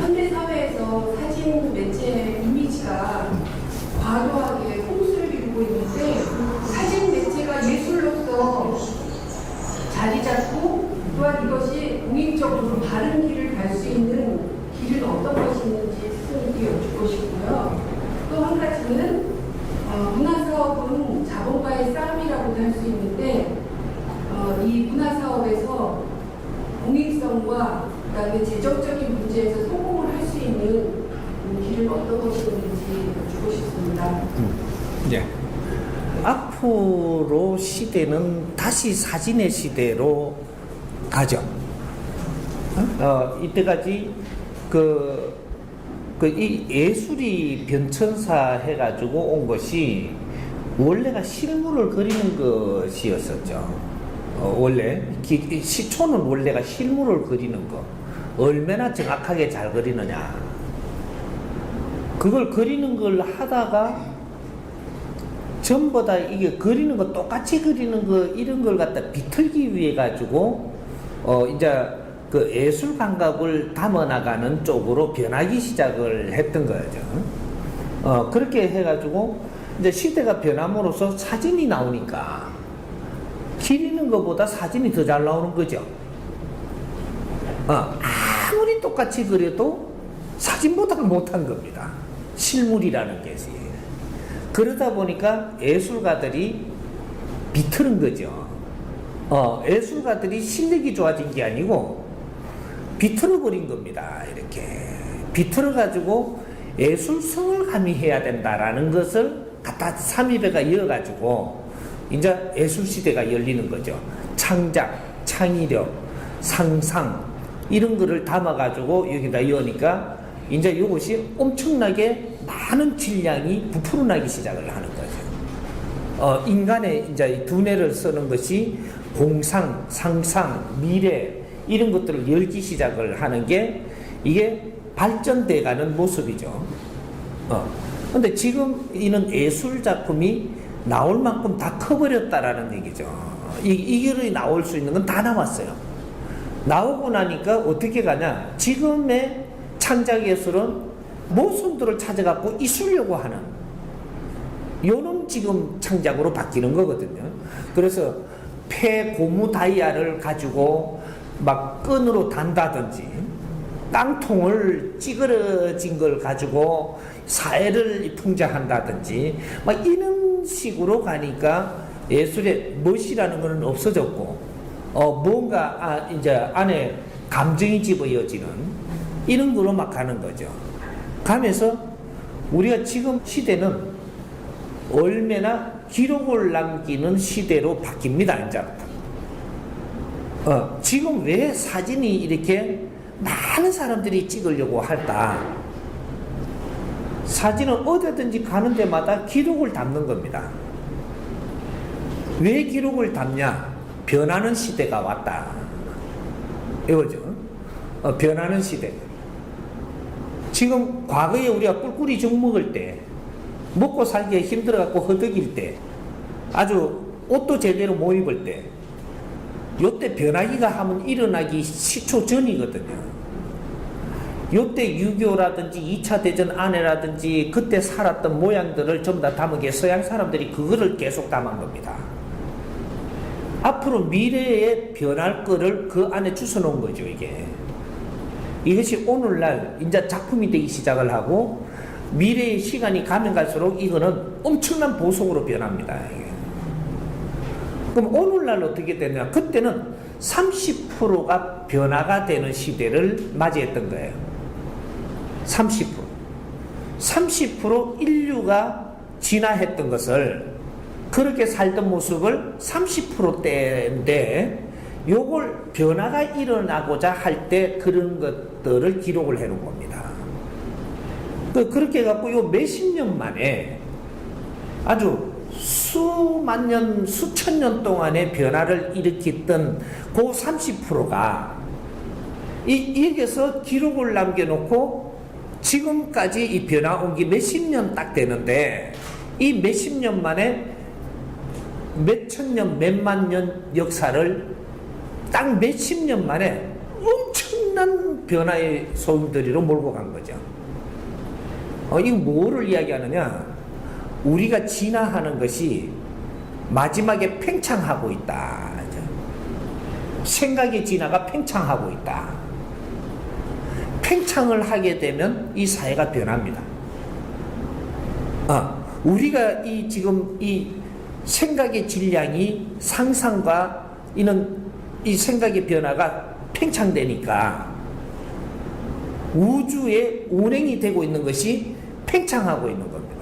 현대 사회에서 사진 매체 이미지가 과도하게 홍수를 이루고 있는데 사진 매체가 예술로서 자리 잡고 또한 이것이 공익적으로 바른 길을 갈 수 있는 길은 어떤 것이 있는지 스승님께 여쭙고 싶고요. 또 한 가지는 문화사업은 자본과의 싸움이라고도 할 수 있는데 이 문화사업에서 공익성과 그다음에 재정적인 문제에서 성공을 할 수 있는 길은 어떤 것이 있는지 여쭙고 싶습니다. 예. 앞으로 시대는 다시 사진의 시대로 가죠. 이때까지 이 예술이 변천사 해가지고 온 것이 원래가 실물을 그리는 것이었었죠. 원래 시초는 원래가 실물을 그리는 거. 얼마나 정확하게 잘 그리느냐. 그걸 그리는 걸 하다가 전부 다 이게 그리는 거 똑같이 그리는 거 이런 걸 갖다 비틀기 위해 가지고 이제 그 예술 감각을 담아나가는 쪽으로 변하기 시작을 했던 거죠. 그렇게 해가지고 이제 시대가 변함으로써 사진이 나오니까 그리는 것보다 사진이 더 잘 나오는 거죠. 아무리 똑같이 그려도 사진보다는 못한 겁니다. 실물이라는 게. 그러다 보니까 예술가들이 비틀은 거죠. 예술가들이 실력이 좋아진 게 아니고 비틀어버린 겁니다. 이렇게 비틀어가지고 예술성을 가미해야 된다라는 것을 갖다 삼위배가 이어가지고 이제 예술시대가 열리는 거죠. 창작, 창의력, 상상 이런 거를 담아가지고 여기다 이으니까 이제 이것이 엄청나게 많은 질량이 부풀어나기 시작을 하는 거죠. 인간의 이제 두뇌를 쓰는 것이 공상, 상상, 미래 이런 것들을 열기 시작을 하는 게 이게 발전돼 가는 모습이죠. 근데 지금 이는 예술 작품이 나올 만큼 다 커버렸다라는 얘기죠. 이게 나올 수 있는 건 다 나왔어요. 나오고 나니까 어떻게 가냐? 지금의 창작 예술은 모순들을 찾아갖고 있으려고 하는 요런 지금 창작으로 바뀌는 거거든요. 그래서 폐고무 다이아를 가지고 막 끈으로 단다든지 깡통을 찌그러진 걸 가지고 사회를 풍자한다든지 막 이런 식으로 가니까 예술의 멋이라는 것은 없어졌고 뭔가 이제 안에 감정이 집어여지는 이런 거로 막 가는 거죠. 가면서 우리가 지금 시대는 얼마나 기록을 남기는 시대로 바뀝니다. 이제부터. 지금 왜 사진이 이렇게 많은 사람들이 찍으려고 할까? 사진은 어디든지 가는 데마다 기록을 담는 겁니다. 왜 기록을 담냐? 변하는 시대가 왔다. 이거죠. 변하는 시대. 지금 과거에 우리가 꿀꿀이 죽 먹을 때 먹고 살기에 힘들어갖고 허덕일 때 아주 옷도 제대로 못 입을 때 요때 변하기가 하면 일어나기 10초 전이거든요. 요때 6.25라든지 2차 대전 안에라든지 그때 살았던 모양들을 전부 다 담은 게 서양 사람들이 그거를 계속 담은 겁니다. 앞으로 미래에 변할 거를 그 안에 주워 놓은 거죠. 이것이 오늘날 이제 작품이 되기 시작을 하고 미래의 시간이 가면 갈수록 이거는 엄청난 보석으로 변합니다. 그럼 오늘날 어떻게 되냐? 그때는 30%가 변화가 되는 시대를 맞이했던 거예요. 30% 인류가 진화했던 것을 그렇게 살던 모습을 30%대인데 요걸 변화가 일어나고자 할 때 그런 것들을 기록을 해놓은 겁니다. 그렇게 해갖고 요 몇십 년 만에 아주 수만 년, 수천 년 동안의 변화를 일으켰던 그 30%가 여기서 기록을 남겨놓고 지금까지 이 변화 온 게 몇십 년 딱 되는데 이 몇십 년 만에 몇천 년, 몇만 년 역사를 딱 몇십 년 만에 엄청난 변화의 소용돌이로 몰고 간 거죠. 이거 뭐를 이야기하느냐? 우리가 진화하는 것이 마지막에 팽창하고 있다. 생각의 진화가 팽창하고 있다. 팽창을 하게 되면 이 사회가 변합니다. 우리가 지금 이 생각의 질량이 상상과 이 생각의 변화가 팽창되니까 우주에 운행이 되고 있는 것이 팽창하고 있는 겁니다.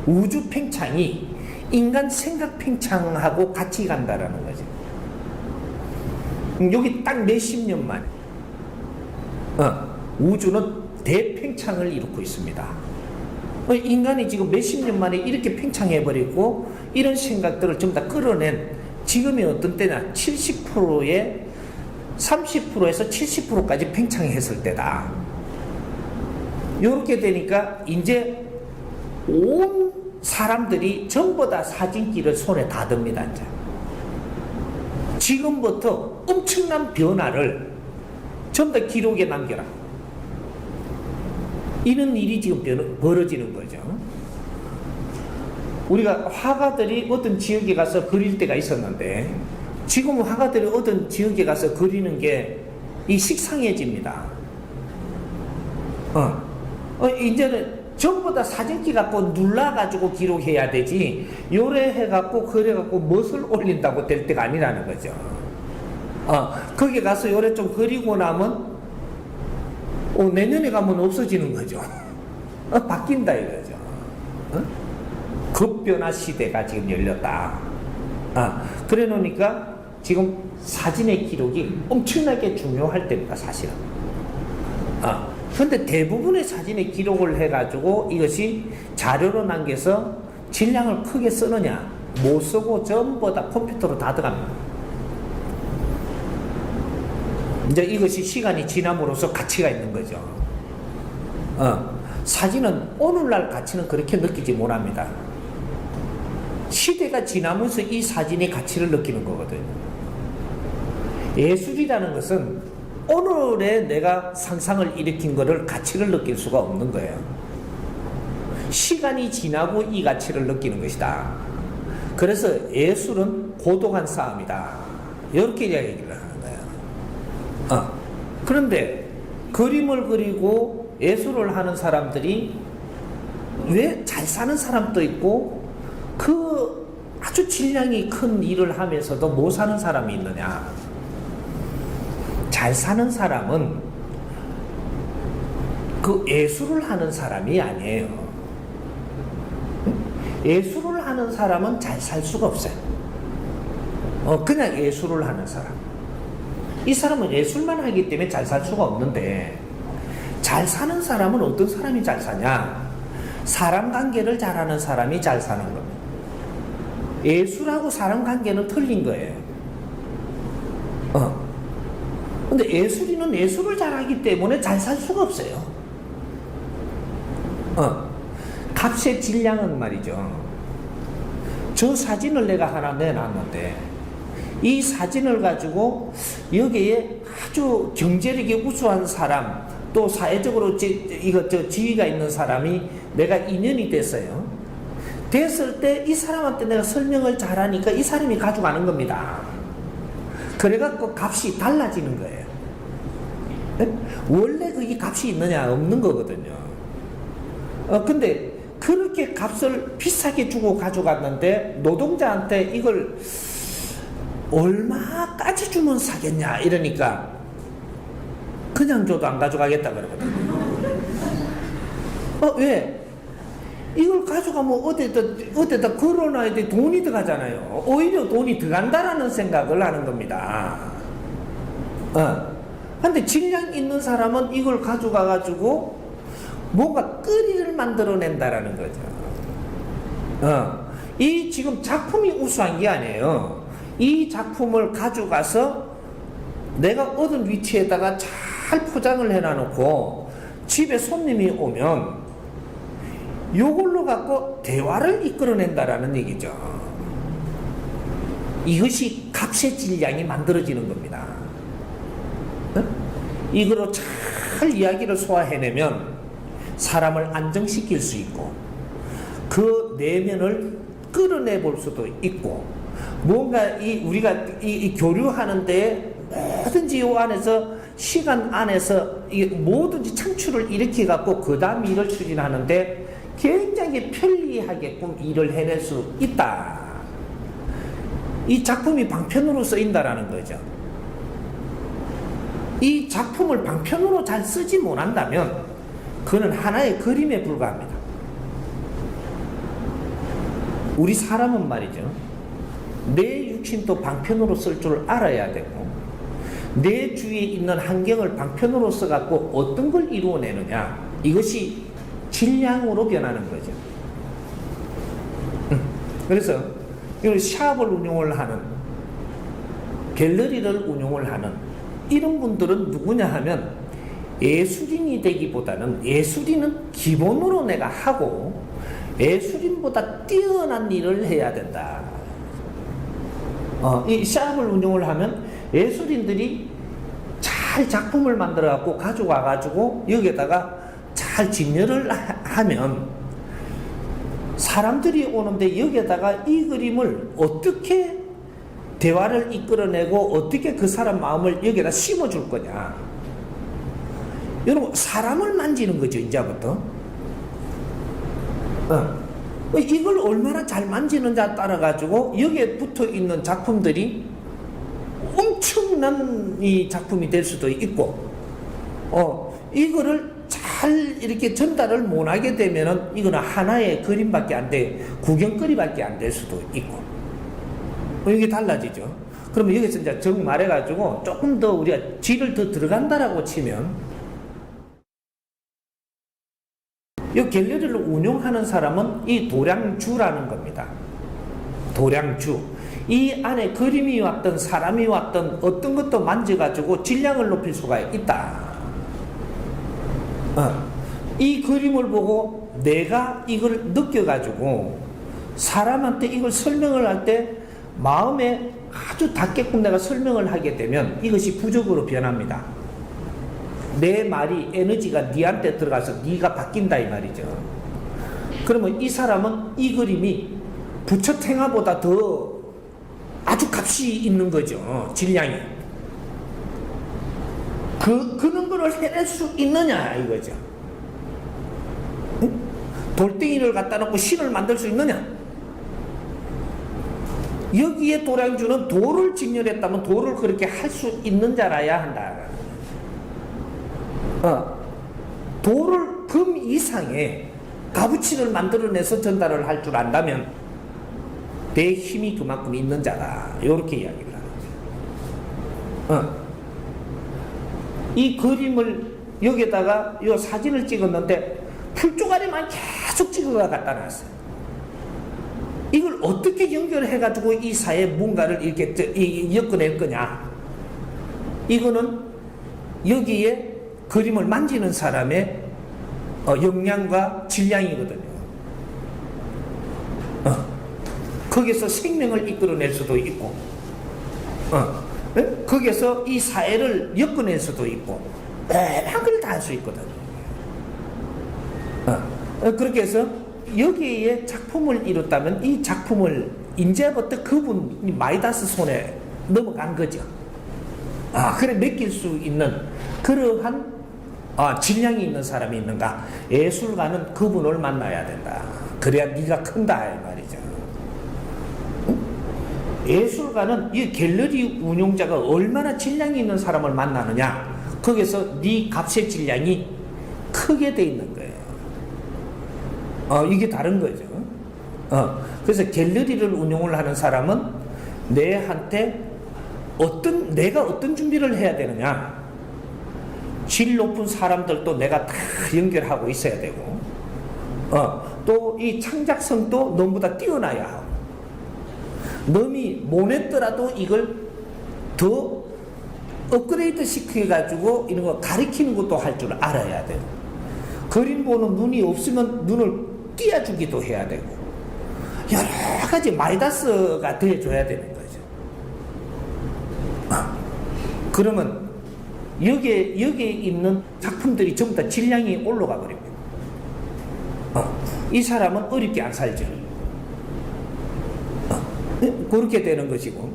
우주 팽창이 인간 생각 팽창하고 같이 간다라는 거죠. 여기 딱 몇십 년 만에 우주는 대팽창을 이루고 있습니다. 인간이 지금 몇십 년 만에 이렇게 팽창해버리고 이런 생각들을 전부 다 끌어낸 지금이 어떤 때냐? 70%에 30%에서 70%까지 팽창했을 때다. 이렇게 되니까 이제 온 사람들이 전부 다 사진기를 손에 다 듭니다. 이제. 지금부터 엄청난 변화를 전부 다 기록에 남겨라. 이런 일이 지금 벌어지는 거죠. 우리가 화가들이 어떤 지역에 가서 그릴 때가 있었는데 지금 화가들이 어떤 지역에 가서 그리는 게 이 식상해집니다. 이제는 전부 다 사진기 갖고 눌러가지고 기록해야 되지 요래해갖고 그래갖고 멋을 올린다고 될 때가 아니라는 거죠. 거기 가서 요래 좀 그리고 나면 내년에 가면 없어지는 거죠. 바뀐다 이거죠. 급변화 시대가 지금 열렸다. 그래 놓으니까 지금 사진의 기록이 엄청나게 중요할 때입니다, 사실은. 근데 대부분의 사진의 기록을 해가지고 이것이 자료로 남겨서 질량을 크게 쓰느냐? 못 쓰고 전부 다 컴퓨터로 다 들어갑니다. 이제 이것이 시간이 지남으로써 가치가 있는 거죠. 사진은 오늘날 가치는 그렇게 느끼지 못합니다. 시대가 지나면서 이 사진의 가치를 느끼는 거거든요. 예술이라는 것은 오늘의 내가 상상을 일으킨 것을 가치를 느낄 수가 없는 거예요. 시간이 지나고 이 가치를 느끼는 것이다. 그래서 예술은 고독한 싸움이다. 이렇게 이야기를 하는 거예요. 그런데 그림을 그리고 예술을 하는 사람들이 왜 잘 사는 사람도 있고 그 아주 질량이 큰 일을 하면서도 못 사는 사람이 있느냐? 잘 사는 사람은 그 예술을 하는 사람이 아니에요. 예술을 하는 사람은 잘 살 수가 없어요. 그냥 예술을 하는 사람. 이 사람은 예술만 하기 때문에 잘 살 수가 없는데 잘 사는 사람은 어떤 사람이 잘 사냐? 사람 관계를 잘하는 사람이 잘 사는 겁니다. 예술하고 사람 관계는 틀린 거예요. 근데 예술인은 예술을 잘하기 때문에 잘 살 수가 없어요. 값의 질량은 말이죠. 저 사진을 내가 하나 내놨는데 이 사진을 가지고 여기에 아주 경제력이 우수한 사람 또 사회적으로 지위가 있는 사람이 내가 인연이 됐어요. 됐을 때 이 사람한테 내가 설명을 잘하니까 이 사람이 가져가는 겁니다. 그래갖고 값이 달라지는 거예요. 원래 그게 값이 있느냐 없는 거거든요. 근데 그렇게 값을 비싸게 주고 가져갔는데 노동자한테 이걸 얼마까지 주면 사겠냐 이러니까 그냥 줘도 안 가져가겠다 그러거든요. 왜? 이걸 가져가면 어디다 걸어놔야 돼. 돈이 들어가잖아요. 오히려 돈이 들어간다라는 생각을 하는 겁니다. 근데 질량 있는 사람은 이걸 가져가가지고 뭔가 끓이를 만들어낸다라는 거죠. 이 지금 작품이 우수한 게 아니에요. 이 작품을 가져가서 내가 얻은 위치에다가 잘 포장을 해놔놓고 집에 손님이 오면 요걸로 갖고 대화를 이끌어낸다라는 얘기죠. 이것이 값의 질량이 만들어지는 겁니다. 이거로 잘 이야기를 소화해내면 사람을 안정시킬 수 있고 그 내면을 끌어내 볼 수도 있고 뭔가 우리가 교류하는데 뭐든지 이 안에서 시간 안에서 뭐든지 창출을 일으켜 갖고 그 다음 일을 추진하는데 굉장히 편리하게끔 일을 해낼 수 있다. 이 작품이 방편으로 쓰인다라는 거죠. 이 작품을 방편으로 잘 쓰지 못한다면 그는 하나의 그림에 불과합니다. 우리 사람은 말이죠. 내 육신도 방편으로 쓸 줄 알아야 되고 내 주위에 있는 환경을 방편으로 써갖고 어떤 걸 이루어내느냐 이것이 질량으로 변하는 거죠. 그래서 샵을 운영을 하는 갤러리를 운영을 하는 이런 분들은 누구냐 하면 예술인이 되기보다는 예술인은 기본으로 내가 하고 예술인보다 뛰어난 일을 해야 된다. 이 샵을 운영을 하면 예술인들이 잘 작품을 만들어 갖고 가져와 가지고 여기에다가 잘 진열을 하면 사람들이 오는데 여기에다가 이 그림을 어떻게 대화를 이끌어내고 어떻게 그 사람 마음을 여기에다 심어줄 거냐. 여러분 사람을 만지는 거죠 이제부터. 이걸 얼마나 잘 만지는지에 따라 가지고 여기에 붙어 있는 작품들이 엄청난 이 작품이 될 수도 있고, 이거를 잘 이렇게 전달을 못하게 되면은 이거는 하나의 그림밖에 안 돼, 구경거리밖에 안 될 수도 있고, 이게 달라지죠. 그러면 여기서 이제 정 말해가지고 조금 더 우리가 질을 더 들어간다라고 치면, 이 갤러리를 운영하는 사람은 이 도량주라는 겁니다. 도량주. 이 안에 그림이 왔든 사람이 왔든 어떤 것도 만져가지고 질량을 높일 수가 있다. 이 그림을 보고 내가 이걸 느껴가지고 사람한테 이걸 설명을 할 때 마음에 아주 닿게끔 내가 설명을 하게 되면 이것이 부적으로 변합니다. 내 말이 에너지가 네한테 들어가서 네가 바뀐다 이 말이죠. 그러면 이 사람은 이 그림이 부처탱화보다 더 아주 값이 있는 거죠. 질량이. 그런 거를 해낼 수 있느냐 이거죠. 응? 돌덩이를 갖다 놓고 신을 만들 수 있느냐? 여기에 도량주는 돌을 직렬했다면 돌을 그렇게 할 수 있는 자라야 한다. 돌을 금 이상의 값어치를 만들어내서 전달을 할 줄 안다면 내 힘이 그만큼 있는 자다. 이렇게 이야기를 하는 거죠. 이 그림을 여기다가 이 사진을 찍었는데 풀조가리만 계속 찍어가 갖다 놨어요. 이걸 어떻게 연결해가지고 이 사회에 뭔가를 이렇게 엮어낼 거냐? 이거는 여기에 그림을 만지는 사람의 역량과 질량이거든요. 거기서 생명을 이끌어낼 수도 있고, 거기서 이 사회를 엮어낼 수도 있고, 다양한 걸 다 할 수 있거든요. 그렇게 해서 여기에 작품을 이뤘다면 이 작품을 이제부터 그분이 마이다스 손에 넘어간 거죠. 그래 맡길 수 있는 그러한 질량이 있는 사람이 있는가? 예술가는 그분을 만나야 된다. 그래야 네가 큰다 이 말이죠. 예술가는 이 갤러리 운용자가 얼마나 질량이 있는 사람을 만나느냐, 거기서 네 값의 질량이 크게 돼 있는 거예요. 이게 다른 거죠. 그래서 갤러리를 운영을 하는 사람은 내한테 내가 어떤 준비를 해야 되느냐, 질 높은 사람들도 내가 다 연결하고 있어야 되고, 또 이 창작성도 너보다 뛰어나야 하고, 너미 못했더라도 이걸 더 업그레이드 시켜가지고 이런 거 가리키는 것도 할 줄 알아야 돼요. 그림 보는 눈이 없으면 눈을 띄워주기도 해야 되고, 여러 가지 마이다스가 더해줘야 되는 거죠. 그러면 여기에 있는 작품들이 전부 다 질량이 올라가 버립니다. 이 사람은 어렵게 안 살죠. 그렇게 되는 것이고,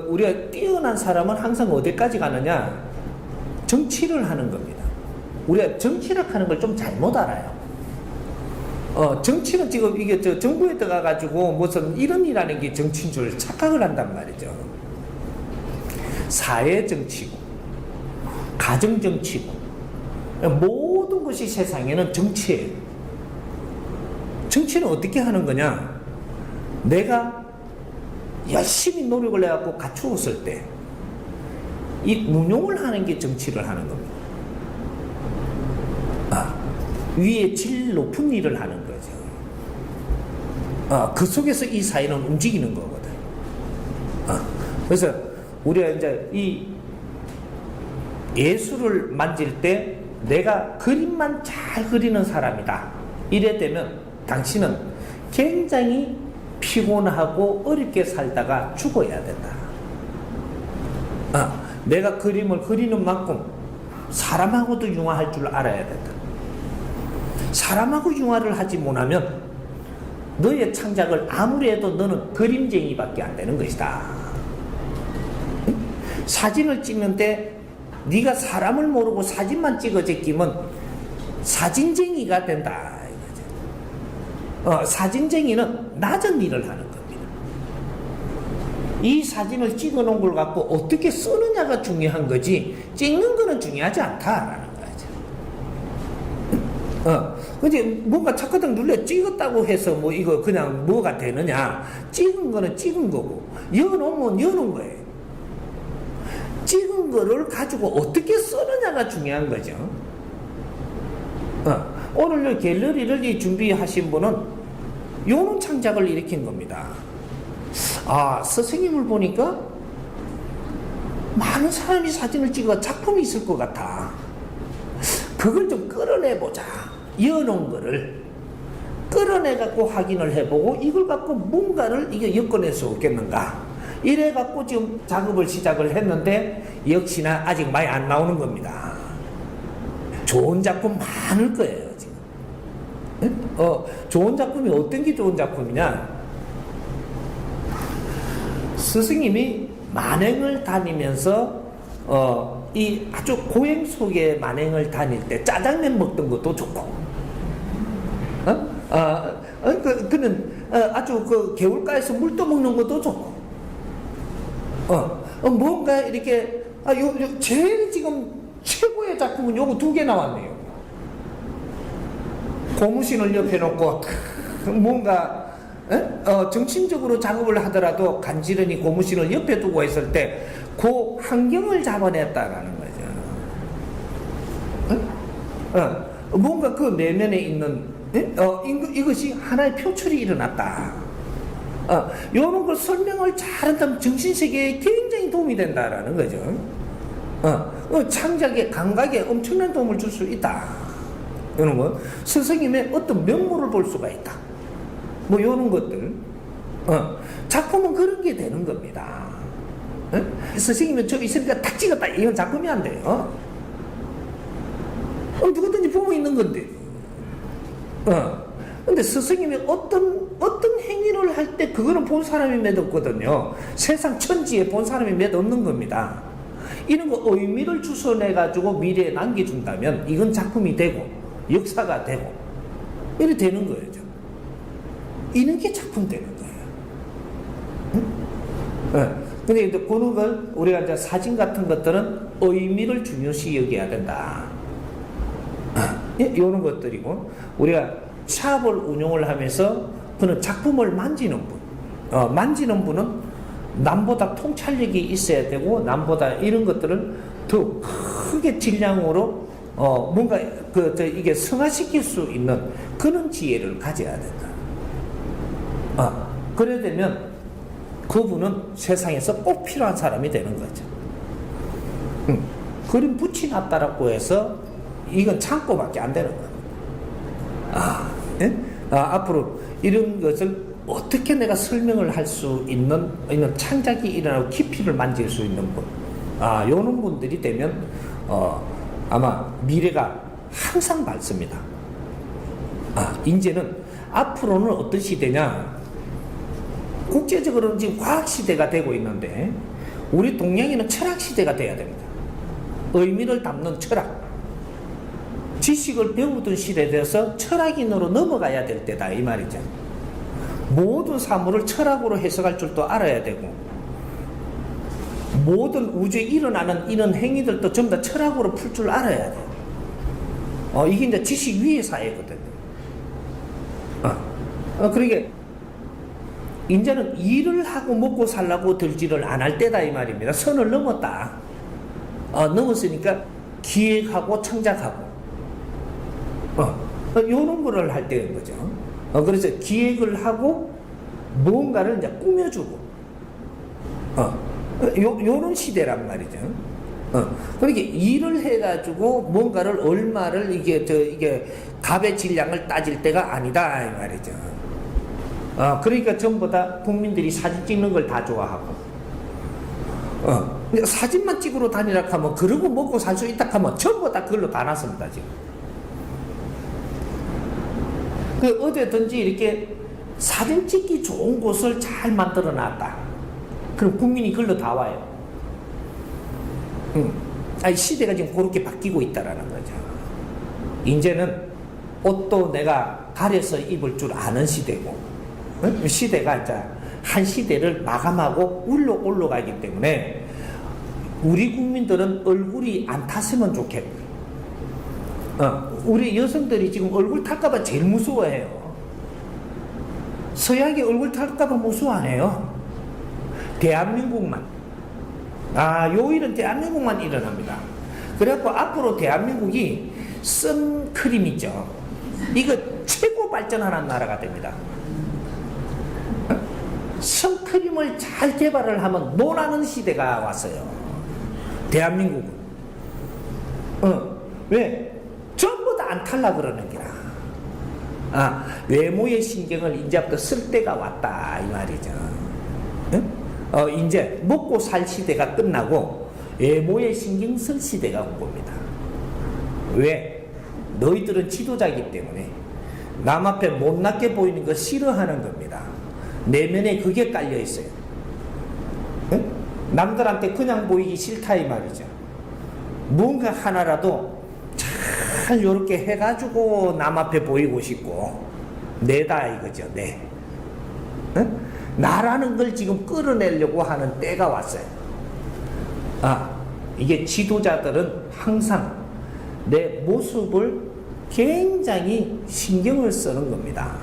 우리가 뛰어난 사람은 항상 어디까지 가느냐? 정치를 하는 겁니다. 우리가 정치를 하는 걸 좀 잘못 알아요. 정치는 지금 이게 정부에 들어가가지고 무슨 이런 일하는 게 정치인 줄 착각을 한단 말이죠. 사회 정치고, 가정 정치고, 모든 것이 세상에는 정치예요. 정치는 어떻게 하는 거냐? 내가 열심히 노력을 해갖고 갖추었을 때, 이 운용을 하는 게 정치를 하는 겁니다. 위에 질 높은 일을 하는 거죠. 그 속에서 이 사회는 움직이는 거거든. 그래서 우리가 이제 이 예술을 만질 때 내가 그림만 잘 그리는 사람이다. 이래 되면 당신은 굉장히 피곤하고 어렵게 살다가 죽어야 된다. 내가 그림을 그리는 만큼 사람하고도 융화할 줄 알아야 된다. 사람하고 융화를 하지 못하면 너의 창작을 아무리 해도 너는 그림쟁이밖에 안 되는 것이다. 사진을 찍는데 네가 사람을 모르고 사진만 찍어 제끼면 사진쟁이가 된다. 사진쟁이는 낮은 일을 하는 겁니다. 이 사진을 찍어 놓은 걸 갖고 어떻게 쓰느냐가 중요한 거지 찍는 거는 중요하지 않다라는 거죠. 근데 뭔가 착하당 눌러 찍었다고 해서 뭐 이거 그냥 뭐가 되느냐? 찍은 거는 찍은 거고 여놓으면 여놓은 거예요. 찍은 거를 가지고 어떻게 쓰느냐가 중요한 거죠. 오늘 갤러리를 준비하신 분은 요런 창작을 일으킨 겁니다. 선생님을 보니까 많은 사람이 사진을 찍어 작품이 있을 것 같아. 그걸 좀 끌어내보자. 여놓은 거를 끌어내갖고 확인을 해보고 이걸 갖고 뭔가를 이게 엮어낼 수 없겠는가. 이래갖고 지금 작업을 시작을 했는데 역시나 아직 많이 안 나오는 겁니다. 좋은 작품 많을 거예요, 지금. 좋은 작품이 어떤 게 좋은 작품이냐? 스승님이 만행을 다니면서 이 아주 고행 속에 만행을 다닐 때 짜장면 먹던 것도 좋고, 그는 아주 개울가에서 물 떠먹는 것도 좋고, 뭔가 이렇게 제일 지금 최고의 작품은 요거 2개 나왔네요. 고무신을 옆에 놓고 뭔가 정신적으로 작업을 하더라도 간지런히 고무신을 옆에 두고 있을 때 그 환경을 잡아냈다라는 거죠. 뭔가 그 내면에 있는 이것이 하나의 표출이 일어났다. 이런 걸 설명을 잘한다면 정신세계에 굉장히 도움이 된다라는 거죠. 창작의 감각에 엄청난 도움을 줄 수 있다. 이런 거. 스승님의 어떤 면모를 볼 수가 있다. 뭐 이런 것들. 작품은 그런 게 되는 겁니다. 스승님은 저 있으니까 탁 찍었다. 이건 작품이 안 돼요. 누구든지 보고 있는 건데. 근데 스승님이 어떤 행위를 할 때 그거는 본 사람이 맺었거든요. 세상 천지에 본 사람이 맺었는 겁니다. 이런 거 의미를 주워내가지고 미래에 남겨준다면 이건 작품이 되고 역사가 되고 이렇게 되는 거예요. 이런 게 작품 되는 거예요. 근데 이제 그런 걸 우리가 이제 사진 같은 것들은 의미를 중요시 여겨야 된다. 이런 것들이고, 우리가 샵을 운영을 하면서 그는 작품을 만지는 분, 만지는 분은 남보다 통찰력이 있어야 되고 남보다 이런 것들을 더 크게 질량으로 뭔가 이게 승화시킬 수 있는 그런 지혜를 가져야 된다. 그래야 되면 그분은 세상에서 꼭 필요한 사람이 되는 거죠. 그림 붙여놨다라고 해서 이건 창고밖에 안 되는 거예요. 앞으로 이런 것을 어떻게 내가 설명을 할 수 있는 창작이 일어나고 깊이를 만질 수 있는 분, 요런 분들이 되면 아마 미래가 항상 밝습니다. 이제는 앞으로는 어떤 시대냐? 국제적으로는 지금 과학 시대가 되고 있는데 우리 동양에는 철학 시대가 돼야 됩니다. 의미를 담는 철학. 지식을 배우던 시대에 대해서 철학인으로 넘어가야 될 때다 이 말이죠. 모든 사물을 철학으로 해석할 줄도 알아야 되고 모든 우주에 일어나는 이런 행위들도 전부 다 철학으로 풀 줄 알아야 돼요. 이게 이제 지식 위의 사회거든요. 그러니까 이제는 일을 하고 먹고 살라고 들지를 안 할 때다 이 말입니다. 선을 넘었다. 넘었으니까 기획하고 창작하고 요런 거를 할 때인 거죠. 그래서 기획을 하고 뭔가를 이제 꾸며주고 요런 시대란 말이죠. 그러니까 일을 해가지고 뭔가를 얼마를 이게 값의 질량을 따질 때가 아니다 이 말이죠. 그러니까 전부 다 국민들이 사진 찍는 걸 다 좋아하고 사진만 찍으러 다니라 하면 그러고 먹고 살 수 있다 하면 전부 다 그걸로 다 났습니다 지금. 어디든지 이렇게 사진 찍기 좋은 곳을 잘 만들어 놨다. 그럼 국민이 그걸로 다 와요. 시대가 지금 그렇게 바뀌고 있다라는 거죠. 이제는 옷도 내가 가려서 입을 줄 아는 시대고, 시대가 이제 한 시대를 마감하고 올라가기 때문에 우리 국민들은 얼굴이 안 탔으면 좋겠고, 우리 여성들이 지금 얼굴 탈까봐 제일 무서워해요. 서양이 얼굴 탈까봐 무서워 안 해요. 대한민국만. 요 일은 대한민국만 일어납니다. 그래갖고 앞으로 대한민국이 선크림 있죠. 이거 최고 발전하는 나라가 됩니다. 선크림을 잘 개발을 하면 논하는 시대가 왔어요. 대한민국은. 왜? 전부 다 안 탈라 그러는 기라. 외모의 신경을 이제부터 쓸 때가 왔다 이 말이죠. 이제 먹고 살 시대가 끝나고 외모의 신경 쓸 시대가 온 겁니다. 왜? 너희들은 지도자이기 때문에 남 앞에 못났게 보이는 거 싫어하는 겁니다. 내면에 그게 깔려 있어요. 남들한테 그냥 보이기 싫다 이 말이죠. 뭔가 하나라도 잘 요렇게 해가지고 남 앞에 보이고 싶고 내다 이거죠. 내 나라는 걸 지금 끌어내려고 하는 때가 왔어요. 이게 지도자들은 항상 내 모습을 굉장히 신경을 쓰는 겁니다.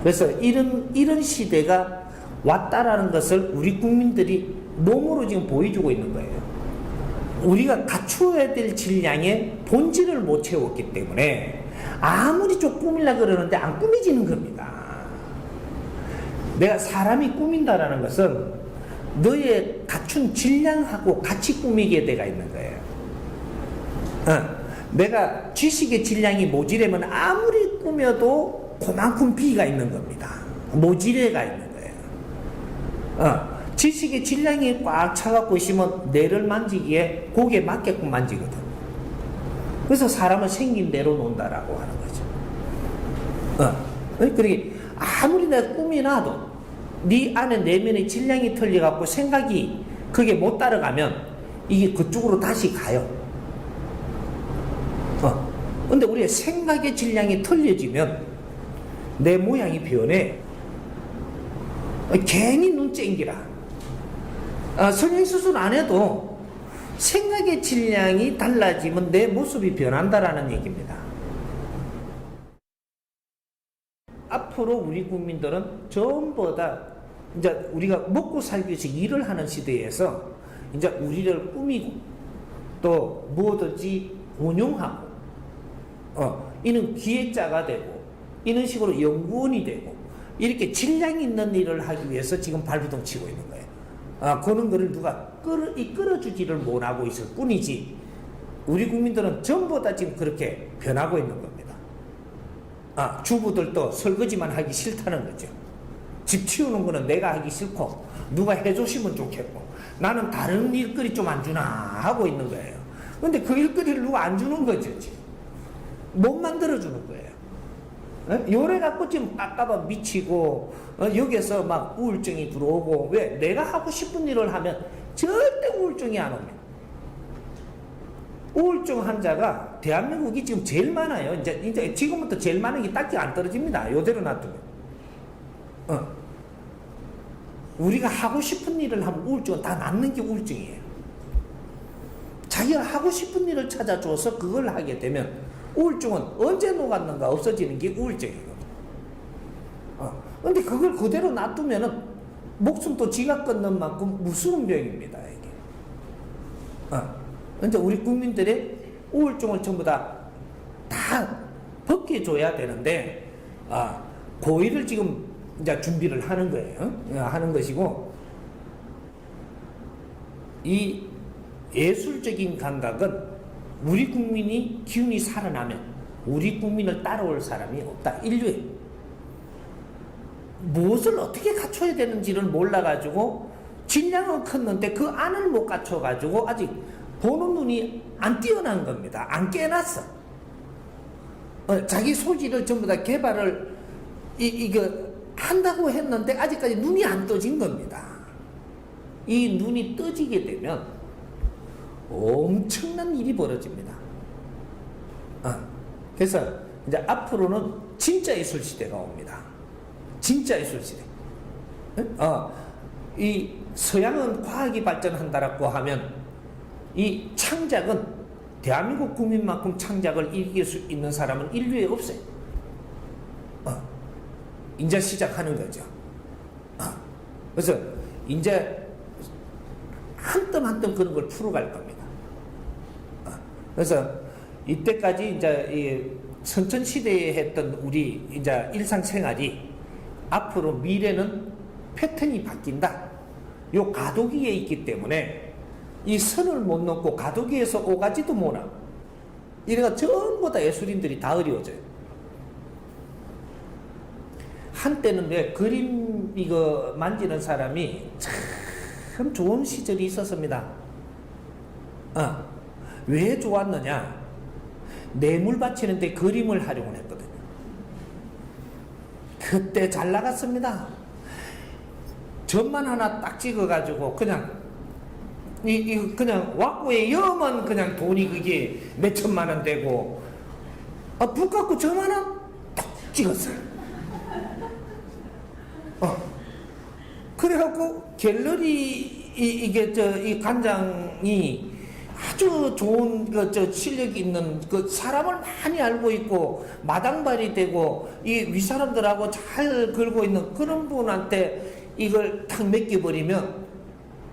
그래서 이런 시대가 왔다라는 것을 우리 국민들이 몸으로 지금 보여주고 있는 거예요. 우리가 갖추어야 될 질량의 본질을 못 채웠기 때문에 아무리 좀 꾸밀라 그러는데 안 꾸미지는 겁니다. 내가 사람이 꾸민다라는 것은 너의 갖춘 질량하고 같이 꾸미게 돼가 있는 거예요. 내가 지식의 질량이 모지르면 아무리 꾸며도 그만큼 비가 있는 겁니다. 모지레가 있는 거예요. 지식의 질량이 꽉 차갖고 있으면 뇌를 만지기에 고개 맞게끔 만지거든. 그래서 사람은 생긴 대로 논다라고 하는 거죠. 그러니까 아무리 내가 꾸미놔도 네 안에 내면의 질량이 틀려갖고 생각이 그게 못 따라가면 이게 그쪽으로 다시 가요. 근데 우리의 생각의 질량이 틀려지면 내 모양이 변해. 괜히 눈 쨍기라. 성형수술 안 해도 생각의 질량이 달라지면 내 모습이 변한다라는 얘기입니다. 앞으로 우리 국민들은 전부 다 이제 우리가 먹고 살기 위해서 일을 하는 시대에서 이제 우리를 꾸미고 또 뭐든지 운용하고 이는 기획자가 되고 이런 식으로 연구원이 되고 이렇게 질량 있는 일을 하기 위해서 지금 발부동 치고 있는 거예요. 그런 거를 누가 끌어주지를 못하고 있을 뿐이지 우리 국민들은 전부 다 지금 그렇게 변하고 있는 겁니다. 주부들도 설거지만 하기 싫다는 거죠. 집 치우는 거는 내가 하기 싫고 누가 해주시면 좋겠고 나는 다른 일거리 좀 안 주나 하고 있는 거예요. 근데 그 일거리를 누가 안 주는 거죠, 지금. 못 만들어주는 거예요. 요래 갖고 지금 깝깝아 미치고, 여기에서 막 우울증이 들어오고, 왜? 내가 하고 싶은 일을 하면 절대 우울증이 안 옵니다. 우울증 환자가 대한민국이 지금 제일 많아요. 이제 지금부터 제일 많은 게 딱히 안 떨어집니다. 요대로 놔두면. 우리가 하고 싶은 일을 하면 우울증은 다 낫는 게 우울증이에요. 자기가 하고 싶은 일을 찾아줘서 그걸 하게 되면 우울증은 언제 녹았는가 없어지는 게 우울증이거든. 근데 그걸 그대로 놔두면은 목숨도 지가 끊는 만큼 무서운 병입니다, 이게. 근데 우리 국민들의 우울증을 전부 다 벗겨줘야 되는데, 고의를 지금 이제 준비를 하는 거예요. 하는 것이고, 이 예술적인 감각은 우리 국민이 기운이 살아나면 우리 국민을 따라올 사람이 없다. 인류에. 무엇을 어떻게 갖춰야 되는지를 몰라가지고 질량은 컸는데 그 안을 못 갖춰가지고 아직 보는 눈이 안 뛰어난 겁니다. 안 깨놨어. 자기 소질을 전부 다 개발을 이거 한다고 했는데 아직까지 눈이 안 떠진 겁니다. 이 눈이 떠지게 되면 엄청난 일이 벌어집니다. 그래서 이제 앞으로는 진짜 예술 시대가 옵니다. 진짜 예술 시대. 이 서양은 과학이 발전한다라고 하면 이 창작은 대한민국 국민만큼 창작을 이길 수 있는 사람은 인류에 없어요. 이제 시작하는 거죠. 그래서 이제 한 뜸 한 뜸 그런 걸 풀어갈 겁니다. 그래서 이때까지 이제 이 선천시대에 했던 우리 이제 일상생활이 앞으로 미래는 패턴이 바뀐다. 요 가도기에 있기 때문에 이 선을 못 넘고 가도기에서 오가지도 못하. 이래가 전부 다 예술인들이 다 어려워져요. 한때는 왜 그림 이거 만지는 사람이 참 좋은 시절이 있었습니다. 왜 좋았느냐? 뇌물 바치는데 그림을 활용을 했거든요. 그때 잘 나갔습니다. 점만 하나 딱 찍어가지고 그냥 그냥 왁구에 여만 그냥 돈이 그게 몇 천만 원 되고, 붓 갖고 점 하나 딱 찍었어요. 그래갖고 갤러리 이 관장이 아주 좋은 실력이 있는 그 사람을 많이 알고 있고 마당발이 되고 이 윗사람들하고 잘 걸고 있는 그런 분한테 이걸 탁 맡겨버리면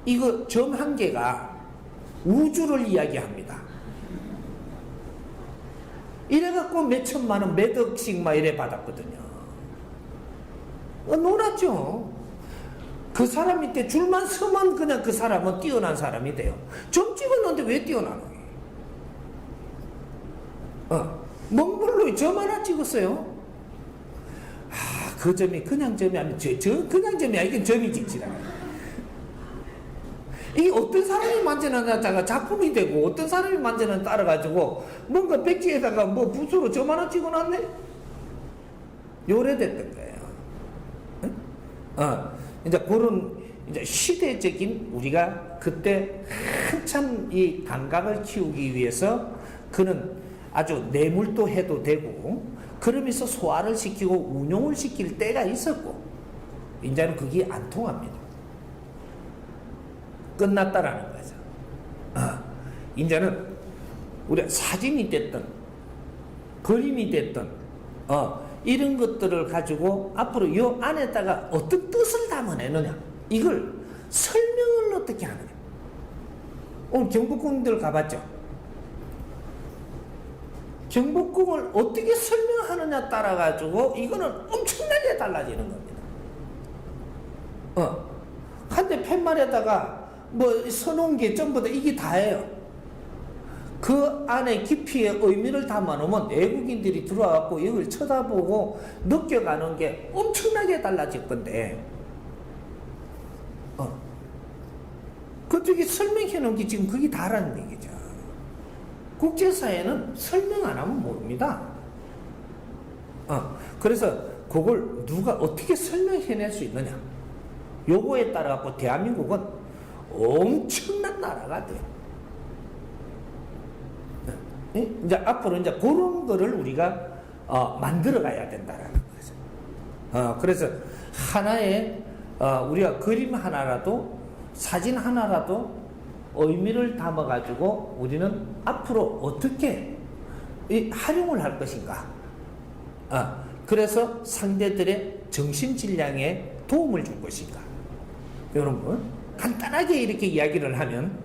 이거 점 한 개가 우주를 이야기합니다. 이래갖고 몇 천만 원, 몇 억씩 막 이래 받았거든요. 놀았죠. 그 사람 밑에 줄만 서면 그냥 그 사람은 뛰어난 사람이 돼요. 점 찍었는데 왜 뛰어나노? 먼 걸로 점 하나 찍었어요. 그 점이 그냥 점이 아니면 그냥 점이 아니고 이건 점이 찍지라. 이게 어떤 사람이 만지느냐가 작품이 되고 어떤 사람이 만지는 따라가지고 뭔가 백지에다가 뭐 붓으로 점 하나 찍어놨네? 요래됐던 거예요. 이제 그런 이제 시대적인 우리가 그때 한참 이 감각을 키우기 위해서 그는 아주 뇌물도 해도 되고 그러면서 소화를 시키고 운용을 시킬 때가 있었고 이제는 그게 안 통합니다. 끝났다라는 거죠. 이제는 우리가 사진이 됐든 그림이 됐든 이런 것들을 가지고 앞으로 이 안에다가 어떤 뜻을 담아내느냐 이걸 설명을 어떻게 하느냐. 오늘 경복궁들 가봤죠? 경복궁을 어떻게 설명하느냐 따라 가지고 이거는 엄청나게 달라지는 겁니다. 한대 팻말에다가 뭐 써놓은 게 전부 다 이게 다예요. 그 안에 깊이의 의미를 담아놓으면 외국인들이 들어와갖고 이걸 쳐다보고 느껴가는 게 엄청나게 달라질 건데, 그쪽에 설명해 놓은 게 지금 그게 다라는 얘기죠. 국제사회는 설명 안 하면 모릅니다. 그래서 그걸 누가 어떻게 설명해낼 수 있느냐. 요거에 따라 갖고 대한민국은 엄청난 나라가 돼요. 이제 앞으로 이제 그런 거를 우리가 만들어 가야 된다라는 거죠. 그래서 하나의 우리가 그림 하나라도 사진 하나라도 의미를 담아 가지고 우리는 앞으로 어떻게 활용을 할 것인가. 그래서 상대들의 정신질량에 도움을 줄 것인가. 이런 거 간단하게 이렇게 이야기를 하면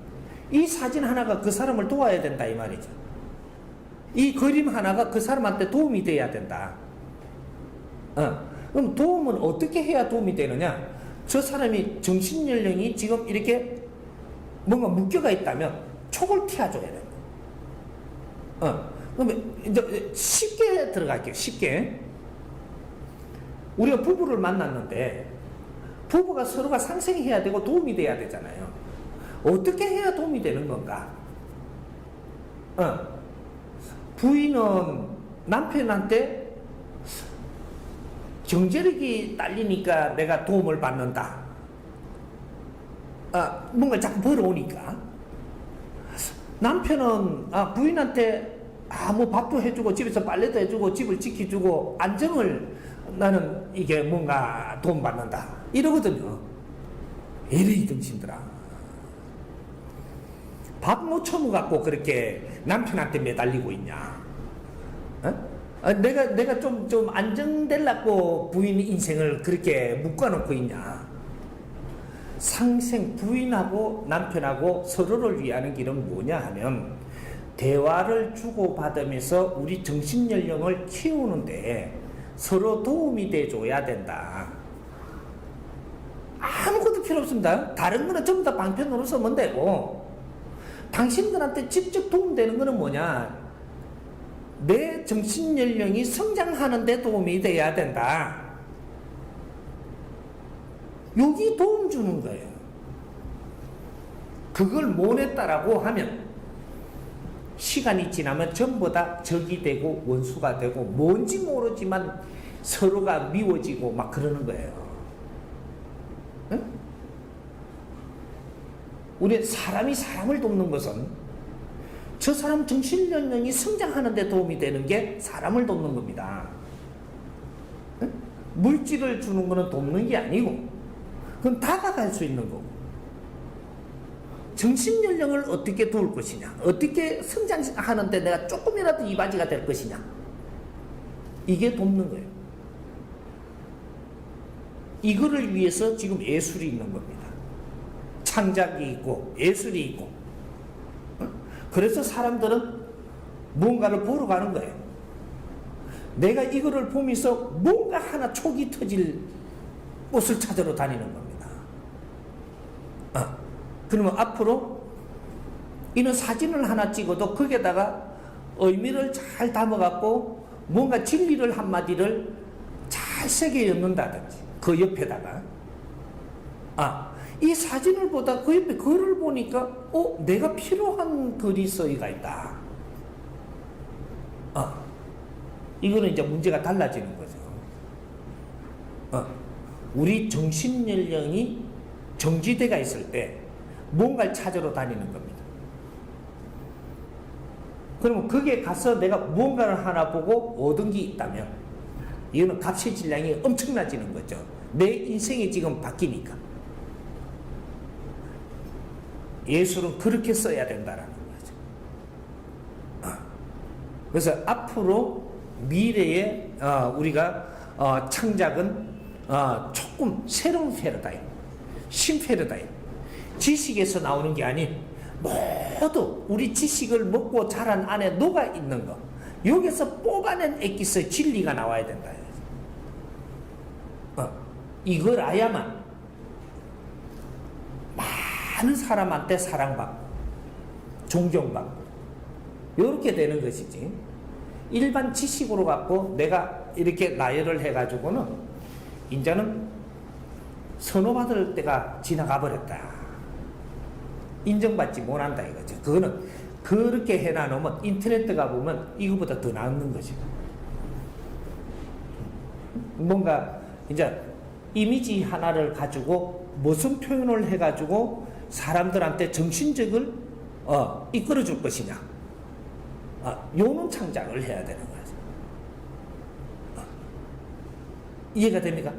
이 사진 하나가 그 사람을 도와야 된다 이 말이죠. 이 그림 하나가 그 사람한테 도움이 돼야 된다. 그럼 도움은 어떻게 해야 도움이 되느냐? 저 사람이 정신연령이 지금 이렇게 뭔가 묶여가 있다면 촉을 튀어줘야 된다. 그러면 이제 쉽게 들어갈게요. 쉽게. 우리가 부부를 만났는데 부부가 서로가 상생해야 되고 도움이 돼야 되잖아요. 어떻게 해야 도움이 되는 건가? 부인은 남편한테 경제력이 딸리니까 내가 도움을 받는다. 뭔가 자꾸 벌어오니까. 남편은 부인한테 뭐 밥도 해주고 집에서 빨래도 해주고 집을 지켜주고 안정을 나는 이게 뭔가 도움받는다. 이러거든요. 이리 등신들아. 밥 못 처먹갖고 그렇게 남편한테 매달리고 있냐? 내가 좀 안정되려고 부인 인생을 그렇게 묶어놓고 있냐? 상생 부인하고 남편하고 서로를 위하는 길은 뭐냐 하면 대화를 주고받으면서 우리 정신연령을 키우는데 서로 도움이 돼줘야 된다. 아무것도 필요 없습니다. 다른 거는 전부 다 방편으로 쓰면 되고 당신들한테 직접 도움되는 거는 뭐냐? 내 정신연령이 성장하는 데 도움이 돼야 된다. 여기 도움 주는 거예요. 그걸 못 했다라고 하면 시간이 지나면 전부 다 적이 되고 원수가 되고 뭔지 모르지만 서로가 미워지고 막 그러는 거예요. 응? 우리 사람이 사람을 돕는 것은 저 사람 정신연령이 성장하는 데 도움이 되는 게 사람을 돕는 겁니다. 응? 물질을 주는 거는 돕는 게 아니고 그건 다가갈 수 있는 거고 정신연령을 어떻게 도울 것이냐, 어떻게 성장하는데 내가 조금이라도 이바지가 될 것이냐, 이게 돕는 거예요. 이거를 위해서 지금 예술이 있는 겁니다. 창작이 있고 예술이 있고. 그래서 사람들은 뭔가를 보러 가는 거예요. 내가 이거를 보면서 뭔가 하나 촉이 터질 곳을 찾으러 다니는 겁니다. 그러면 앞으로 이런 사진을 하나 찍어도 거기에다가 의미를 잘 담아갖고 뭔가 진리를 한마디를 잘 새겨 엮는다든지 그 옆에다가 이 사진을 보다 그 옆에 글을 보니까 내가 필요한 글이 써이가 있다. 이거는 이제 문제가 달라지는 거죠. 우리 정신연령이 정지대가 있을 때 뭔가를 찾으러 다니는 겁니다. 그러면 거기에 가서 내가 뭔가를 하나 보고 얻은 게 있다면 이거는 값의 질량이 엄청나지는 거죠. 내 인생이 지금 바뀌니까. 예술은 그렇게 써야 된다라는 거죠. 그래서 앞으로 미래에 우리가 창작은 조금 새로운 패러다임, 신패러다임, 지식에서 나오는 게 아닌 모두 우리 지식을 먹고 자란 안에 녹아 있는 거, 여기서 뽑아낸 액기스의 진리가 나와야 된다. 이걸 알아야만 많은 사람한테 사랑받고 존경받고 이렇게 되는 것이지, 일반 지식으로 갖고 내가 이렇게 나열을 해가지고는 이제는 선호받을 때가 지나가 버렸다. 인정받지 못한다 이거죠. 그거는 그렇게 해놔놓으면 인터넷 가 보면 이거보다 더 나은 거죠. 뭔가 이제 이미지 하나를 가지고 무슨 표현을 해가지고 사람들한테 정신적을 이끌어줄 것이냐. 요는 창작을 해야 되는 거죠. 이해가 됩니까?